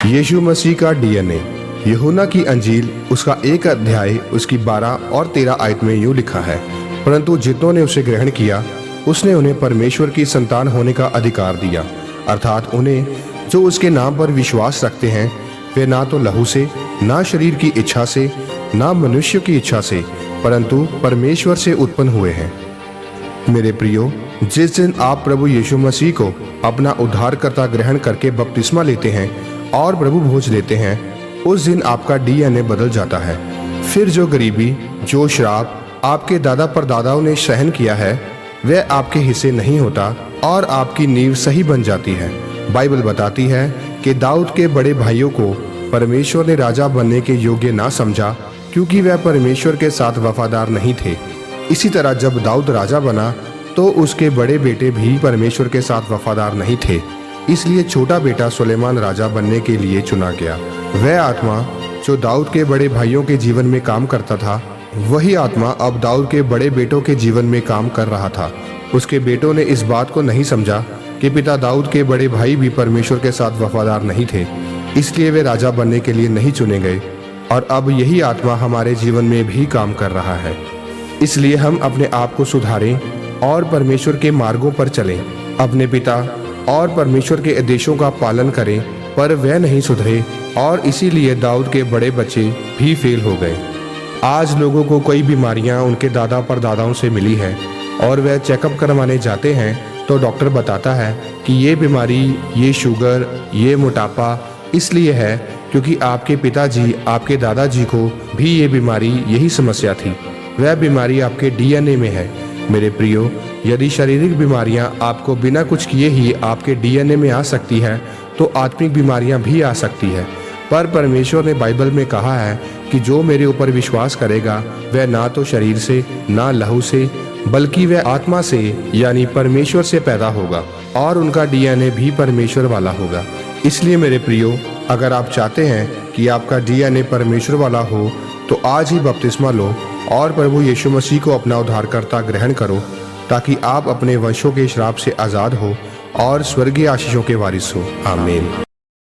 यीशु मसीह का डीएनए। यूहन्ना की अंजील उसका 1 अध्याय उसकी 12 और 13 आयत में यूँ लिखा है, परंतु जितनों ने उसे ग्रहण किया उसने उन्हें परमेश्वर की संतान होने का अधिकार दिया, अर्थात उन्हें जो उसके नाम पर विश्वास रखते हैं, वे ना तो लहू से, ना शरीर की इच्छा से, ना मनुष्य की इच्छा से, परंतु परमेश्वर से उत्पन्न हुए हैं। मेरे प्रियो, जिस दिन आप प्रभु यीशु मसीह को अपना उद्धारकर्ता ग्रहण करके बपतिस्मा लेते हैं और प्रभु भोज लेते हैं, उस दिन आपका डीएनए बदल जाता है। फिर जो गरीबी, जो श्राप आपके दादा परदादाओं ने सहन किया है, वह आपके हिस्से नहीं होता और आपकी नींव सही बन जाती है। बाइबल बताती है कि दाऊद के बड़े भाइयों को परमेश्वर ने राजा बनने के योग्य ना समझा, क्योंकि वह परमेश्वर के साथ वफादार नहीं थे। इसी तरह जब दाऊद राजा बना तो उसके बड़े बेटे भी परमेश्वर के साथ वफादार नहीं थे, इसलिए छोटा बेटा सुलेमान राजा बनने के लिए चुना गया। वह आत्मा जो दाऊद के बड़े भाइयों के जीवन में काम करता था, वही आत्मा अब दाऊद के बड़े बेटों के जीवन में काम कर रहा था। उसके बेटों ने इस बात को नहीं समझा कि पिता दाऊद के बड़े भाई भी परमेश्वर के साथ वफादार नहीं थे, इसलिए वे राजा बनने के लिए नहीं चुने गए। और अब यही आत्मा हमारे जीवन में भी काम कर रहा है। इसलिए हम अपने आप को सुधारें और परमेश्वर के मार्गों पर चलें, अपने पिता और परमेश्वर के आदेशों का पालन करें, पर वह नहीं सुधरे और इसीलिए दाऊद के बड़े बच्चे भी फेल हो गए। आज लोगों को कई बीमारियां उनके दादा परदादाओं से मिली है और वह चेकअप करवाने जाते हैं तो डॉक्टर बताता है कि ये बीमारी, ये शुगर, ये मोटापा इसलिए है क्योंकि आपके पिताजी, आपके दादाजी को भी ये बीमारी, यही समस्या थी। वह बीमारी आपके डीएनए में है। मेरे प्रियो, यदि शारीरिक बीमारियां आपको बिना कुछ किए ही आपके डीएनए में आ सकती है, तो आत्मिक बीमारियां भी आ सकती है। पर परमेश्वर ने बाइबल में कहा है कि जो मेरे ऊपर विश्वास करेगा वह ना तो शरीर से, ना लहू से, बल्कि वह आत्मा से यानी परमेश्वर से पैदा होगा और उनका डीएनए भी परमेश्वर वाला होगा। इसलिए मेरे प्रियो, अगर आप चाहते हैं कि आपका डीएनए परमेश्वर वाला हो तो आज ही बपतिस्मा लो और प्रभु यीशु मसीह को अपना उद्धारकर्ता ग्रहण करो, ताकि आप अपने वंशों के श्राप से आज़ाद हो और स्वर्गीय आशीषों के वारिस हो। आमीन।